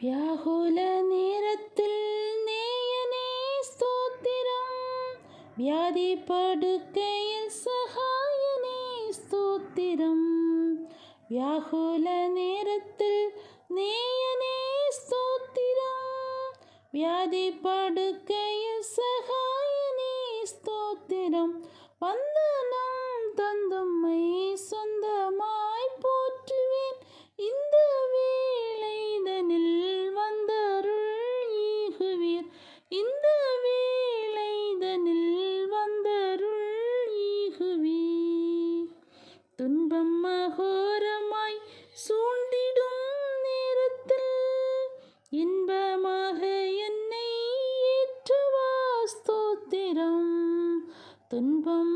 வியாகுல நேரத்தில் நேயனே ஸ்தோத்திரம், வியாதி படுக்கையில் சகாயனே ஸ்தோத்திரம். வியாகுல நேரத்தில் நேயனே ஸ்தோத்திரம், வியாதி படுக்கையில் சகாயனே ஸ்தோத்திரம். வந்தனம் தந்தும்மை சொந்தமாய் போற்றுவேன், இந்த வேளைதனில் வந்தருள் ஈகுவீர், இந்த வேளைதனில் வந்தருள் ஈகுவீர். துன்பம் மகோரமாய் சூழ்ந்திடும் நேரத்தில் இன்பமாக என்னை ஏற்றவா ஸ்தோத்திரம். துன்பம்